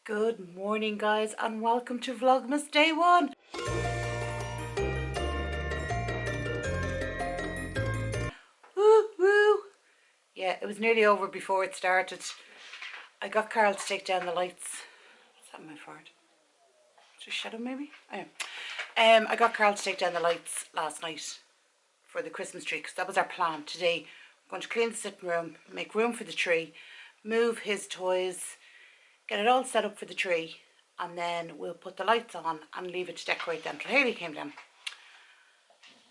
Good morning guys and welcome to Vlogmas day one. Woo woo. Yeah, it was nearly over before it started. I got Carl to take down the lights. Is that my fart? Just shadow maybe? I got Carl to take down the lights last night for the Christmas tree because that was our plan. Today we're going to clean the sitting room, make room for the tree, move his toys, get it all set up for the tree, and then we'll put the lights on and leave it to decorate them till Haley came down.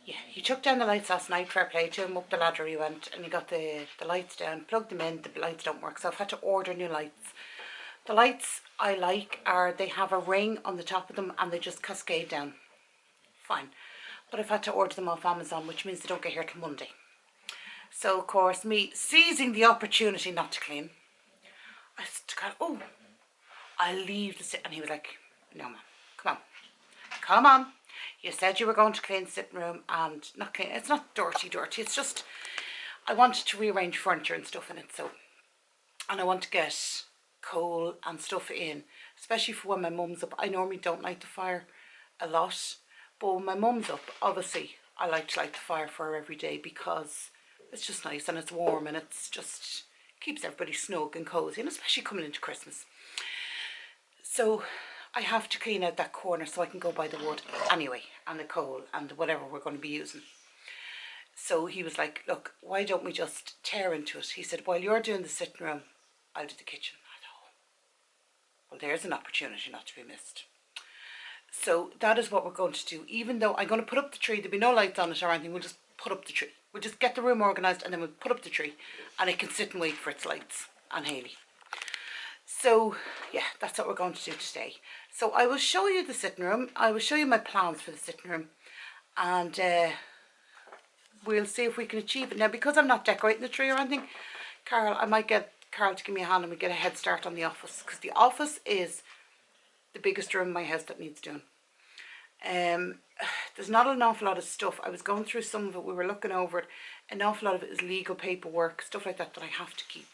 Yeah, he took down the lights last night, fair play to him, up the ladder he went, and he got the lights down, plugged them in, the lights don't work, so I've had to order new lights. The lights I like are, they have a ring on the top of them and they just cascade down. Fine. But I've had to order them off Amazon, which means they don't get here till Monday. So of course, me seizing the opportunity not to clean, I said, oh, I'll leave the sit, and he was like, no man, come on, you said you were going to clean the sitting room, and not clean, it's not dirty, it's just, I wanted to rearrange furniture and stuff in it, so, and I want to get coal and stuff in, especially for when my mum's up. I normally don't light the fire a lot, but when my mum's up, obviously, I like to light the fire for her every day because it's just nice and it's warm and it's just keeps everybody snug and cozy, and especially coming into Christmas. So I have to clean out that corner so I can go buy the wood anyway and the coal and whatever we're going to be using. So he was like, look, why don't we just tear into it? He said, while you're doing the sitting room, I'll do the kitchen. I thought, well, there's an opportunity not to be missed. So that is what we're going to do. Even though I'm going to put up the tree, there'll be no lights on it or anything, we'll just put up the tree. We'll just get the room organised and then we'll put up the tree and it can sit and wait for its lights and Haley. So yeah, that's what we're going to do today. So I will show you the sitting room. I will show you my plans for the sitting room, and we'll see if we can achieve it. Now, because I'm not decorating the tree or anything, I might get Carl to give me a hand and we get a head start on the office, because the office is the biggest room in my house that needs doing. There's not an awful lot of stuff. I was going through some of it, we were looking over it. An awful lot of it is legal paperwork, stuff like that I have to keep.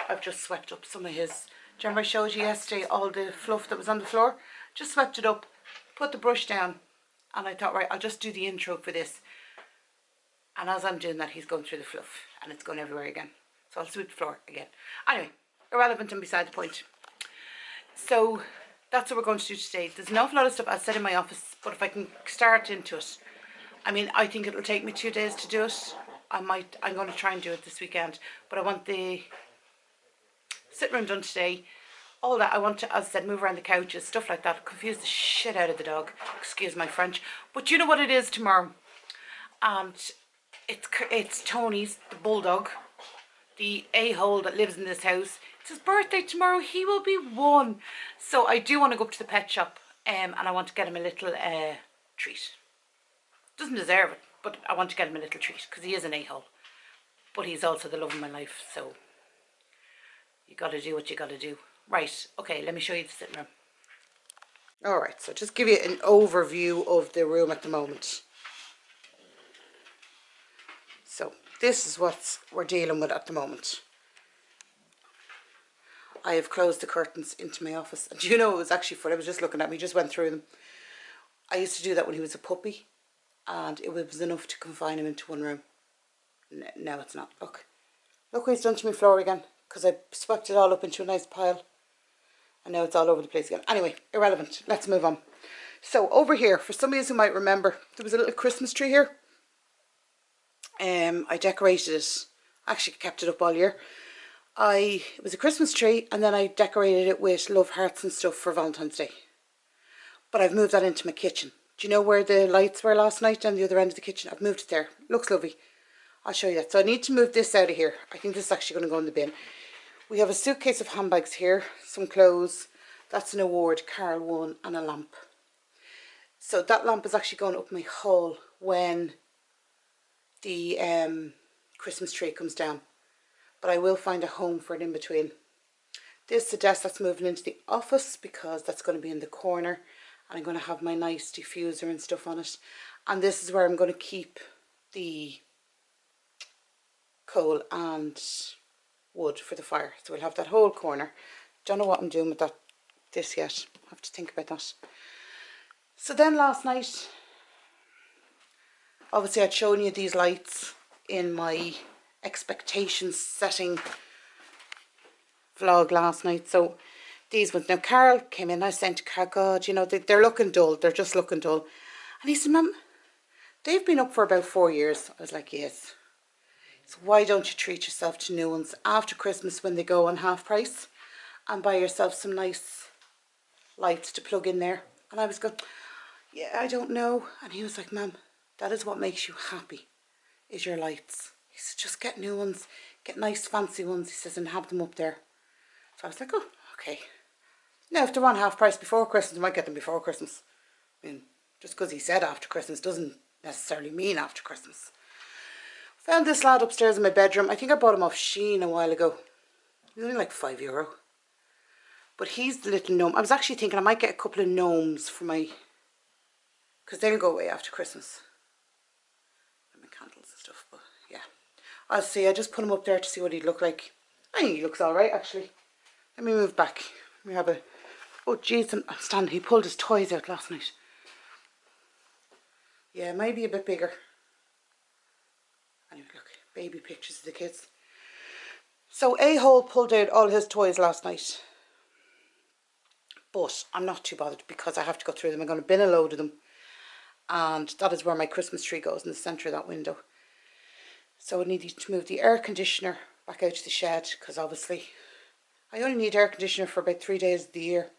I've just swept up some of his, do you remember I showed you yesterday all the fluff that was on the floor? Just swept it up, put the brush down, and I thought, right, I'll just do the intro for this. And as I'm doing that, he's going through the fluff and it's going everywhere again. So I'll sweep the floor again. Anyway, irrelevant and beside the point. So that's what we're going to do today. There's an awful lot of stuff I said in my office, but if I can start into it, I mean, I think it'll take me 2 days to do it. I'm going to try and do it this weekend, but I want the sitting room done today. All that I want to, as I said, move around the couches, stuff like that. Confuse the shit out of the dog, excuse my French, but you know what it is tomorrow. And it's Tony's, the bulldog, the a-hole that lives in this house. It's his birthday tomorrow. He will be 1. So I do want to go up to the pet shop, and I want to get him a little treat. Doesn't deserve it, but I want to get him a little treat because he is an a-hole, but he's also the love of my life, so you got to do what you got to do. Right, okay, let me show you the sitting room. Alright, so just give you an overview of the room at the moment. So this is what we're dealing with at the moment. I have closed the curtains into my office, and you know, it was actually fun. I was just looking at me, just went through them. I used to do that when he was a puppy, and it was enough to confine him into one room. Now it's not. Look what he's done to my floor again, because I swept it all up into a nice pile and now it's all over the place again. Anyway, irrelevant, let's move on. So over here, for some of you who might remember, there was a little Christmas tree here. I decorated it, actually kept it up all year. It was a Christmas tree, and then I decorated it with love hearts and stuff for Valentine's Day. But I've moved that into my kitchen. Do you know where the lights were last night on the other end of the kitchen? I've moved it there. Looks lovely. I'll show you that. So I need to move this out of here. I think this is actually going to go in the bin. We have a suitcase of handbags here, some clothes. That's an award Carl won, and a lamp. So that lamp is actually going up my hall when the Christmas tree comes down. But I will find a home for it in between. This is the desk that's moving into the office because that's going to be in the corner. And I'm going to have my nice diffuser and stuff on it. And this is where I'm going to keep the coal and wood for the fire. So we'll have that whole corner don't know what I'm doing with this yet. I have to think about that. So then last night, obviously I'd shown you these lights in my expectations setting vlog last night. So these ones, now Carl came in, I sent to Carl, God, you know, they're looking dull, they're just looking dull. And he said, Mum, they've been up for about 4 years. I was like, yes. So why don't you treat yourself to new ones after Christmas when they go on half price, and buy yourself some nice lights to plug in there? And I was going, yeah, I don't know. And he was like, Mum, that is what makes you happy, is your lights. He said, just get new ones, get nice fancy ones, he says, and have them up there. So I was like, oh, okay. Now, if they're on half price before Christmas, I might get them before Christmas. I mean, just because he said after Christmas doesn't necessarily mean after Christmas. Found this lad upstairs in my bedroom. I think I bought him off Shein a while ago. He was only like €5. But he's the little gnome. I was actually thinking I might get a couple of gnomes for my... because they'll go away after Christmas. And my candles and stuff, but yeah. I'll see. I just put him up there to see what he'd look like. I think he looks alright, actually. Let me move back. We have a... oh, jeez, I'm standing. He pulled his toys out last night. Yeah, maybe a bit bigger. Anyway, look. Baby pictures of the kids. So A-hole pulled out all his toys last night. But I'm not too bothered because I have to go through them. I'm going to bin a load of them. And that is where my Christmas tree goes, in the centre of that window. So I needed to move the air conditioner back out to the shed, because obviously I only need air conditioner for about 3 days of the year.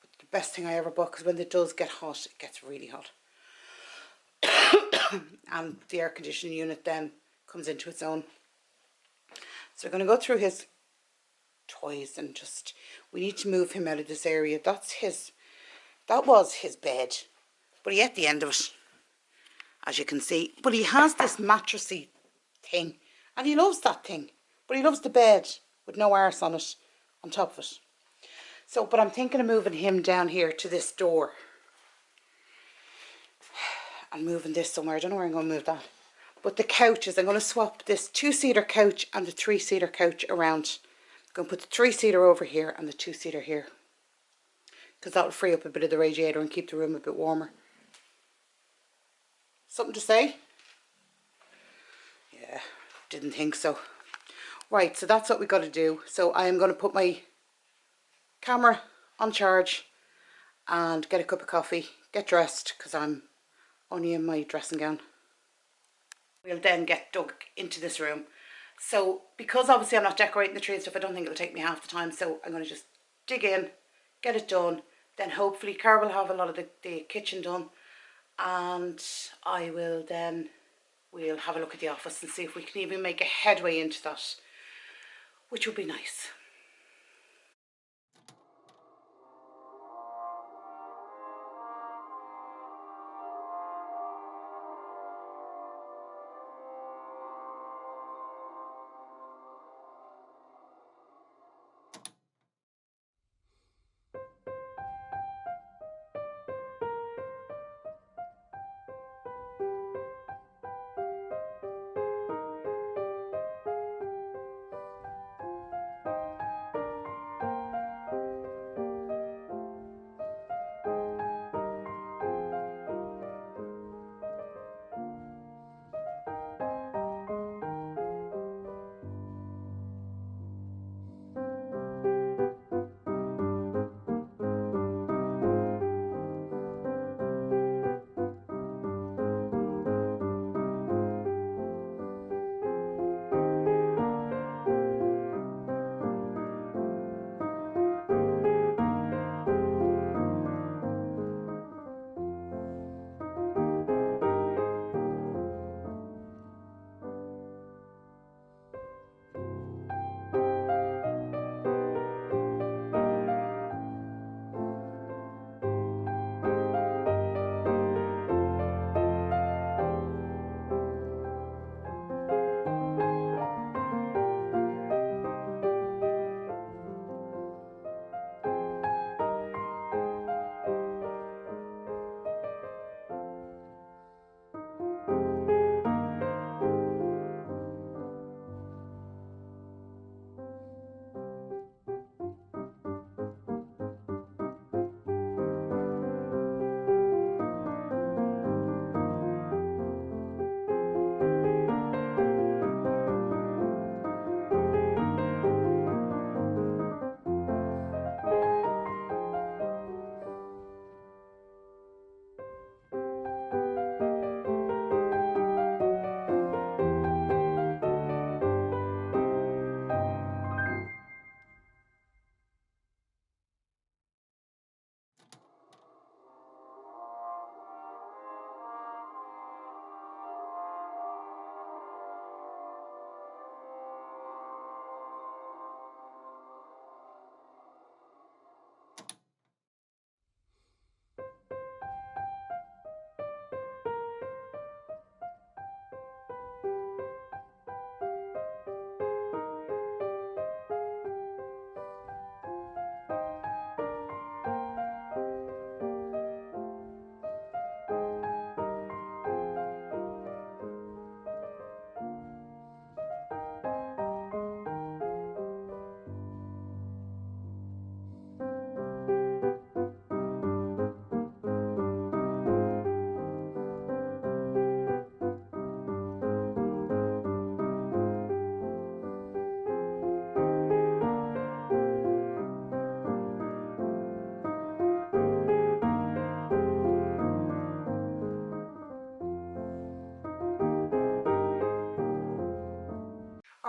But the best thing I ever bought, because when it does get hot, it gets really hot. And the air conditioning unit then comes into its own. So we're going to go through his toys and just, we need to move him out of this area. That was his bed, but he ate the end of it, as you can see. But he has this mattressy thing, and he loves that thing, but he loves the bed with no arse on it, on top of it. So, but I'm thinking of moving him down here to this door and moving this somewhere. I don't know where I'm going to move that. But the couches, I'm going to swap this 2-seater couch and the 3-seater couch around. I'm going to put the 3-seater over here and the 2-seater here, because that will free up a bit of the radiator and keep the room a bit warmer. Something to say? Yeah, didn't think so. Right, so that's what we got to do. So I am going to put my camera on charge and get a cup of coffee, get dressed, because I'm only in my dressing gown. We'll then get dug into this room. So because obviously I'm not decorating the tree and stuff, I don't think it'll take me half the time. So I'm going to just dig in, get it done. Then hopefully Cara will have a lot of the kitchen done. And I will then, we'll have a look at the office and see if we can even make a headway into that, which would be nice.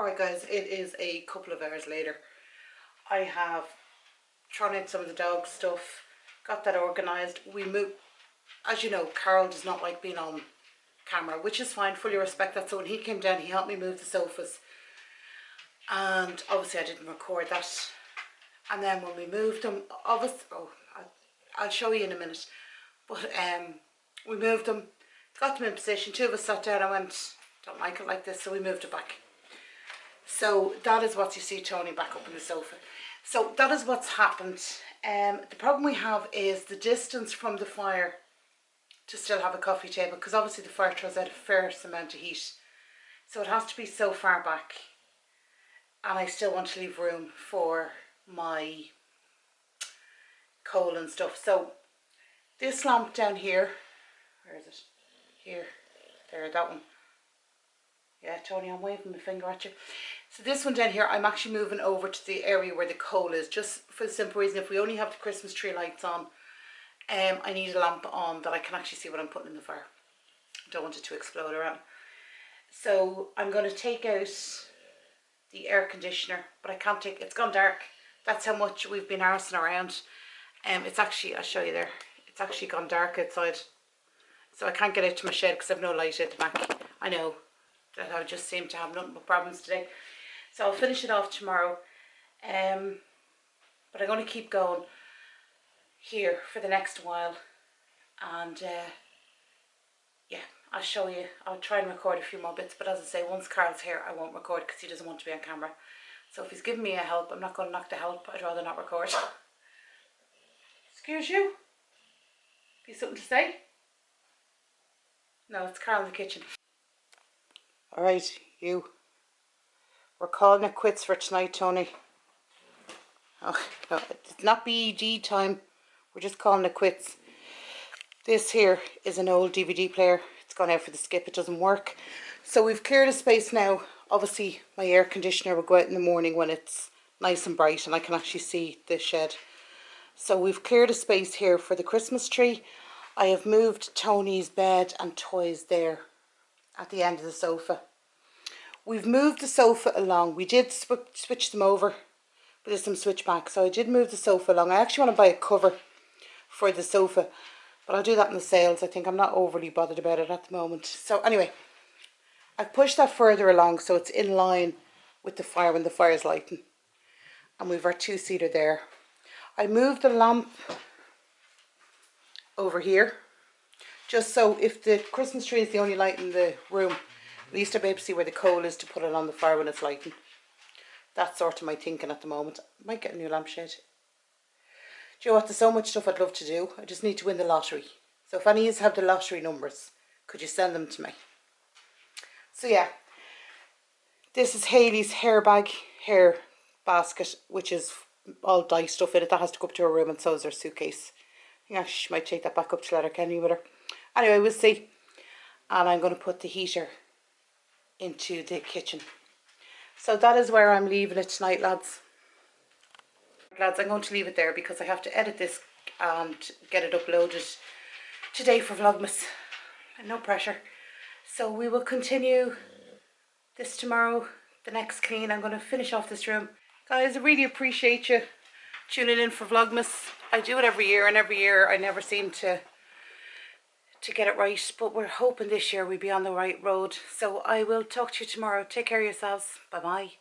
Alright guys, it is a couple of hours later. I have thrown out some of the dog stuff, got that organised. We moved, as you know, Carol does not like being on camera, which is fine, fully respect that. So when he came down, he helped me move the sofas, and obviously I didn't record that. And then when we moved them, obviously, I'll show you in a minute, but we moved them, got them in position. Two of us sat down and went, don't like it like this, so we moved it back. So that is what you see Tony back up in the sofa. So that is what's happened. The problem we have is the distance from the fire to still have a coffee table, because obviously the fire throws out a fair amount of heat. So it has to be so far back, and I still want to leave room for my coal and stuff. So this lamp down here, where is it? Here, there, that one. Yeah, Tony, I'm waving my finger at you. So this one down here, I'm actually moving over to the area where the coal is, just for the simple reason, if we only have the Christmas tree lights on, I need a lamp on that I can actually see what I'm putting in the fire. I don't want it to explode around. So I'm going to take out the air conditioner, but I can't take, it's gone dark. That's how much we've been arsing around. It's actually, I'll show you there, it's actually gone dark outside. So I can't get out to my shed because I've no light at the back. I know that I just seem to have nothing but problems today. So I'll finish it off tomorrow. But I'm going to keep going here for the next while. And yeah, I'll show you. I'll try and record a few more bits. But as I say, once Carl's here, I won't record because he doesn't want to be on camera. So if he's giving me a help, I'm not going to knock the help. I'd rather not record. Excuse you? Have you something to say? No, it's Carl in the kitchen. Alright, you. We're calling it quits for tonight, Tony. Oh, no, it's not BED time. We're just calling it quits. This here is an old DVD player. It's gone out for the skip. It doesn't work. So we've cleared a space now. Obviously, my air conditioner will go out in the morning when it's nice and bright and I can actually see the shed. So we've cleared a space here for the Christmas tree. I have moved Tony's bed and toys there at the end of the sofa. We've moved the sofa along. We did switch them over, but there's some switch back. So I did move the sofa along. I actually want to buy a cover for the sofa, but I'll do that in the sales. I think I'm not overly bothered about it at the moment. So anyway, I've pushed that further along so it's in line with the fire when the fire's lighting. And we've our two-seater there. I moved the lamp over here, just so if the Christmas tree is the only light in the room, at least I'll be able to see where the coal is to put it on the fire when it's lighting. That's sort of my thinking at the moment. I might get a new lampshade. Do you know what? There's so much stuff I'd love to do. I just need to win the lottery. So if any of you have the lottery numbers, could you send them to me? So yeah, this is Hayley's hair basket, which is all dye stuff in it. That has to go up to her room, and so is her suitcase. Yeah, she might take that back up to Letterkenny with her. Anyway, we'll see. And I'm going to put the heater into the kitchen. So that is where I'm leaving it tonight, lads. Lads, I'm going to leave it there because I have to edit this and get it uploaded today for Vlogmas. And no pressure. So we will continue this tomorrow. The next clean, I'm going to finish off this room. Guys, I really appreciate you tuning in for Vlogmas. I do it every year, and every year I never seem to get it right, but we're hoping this year we'll be on the right road. So I will talk to you tomorrow. Take care of yourselves. Bye bye.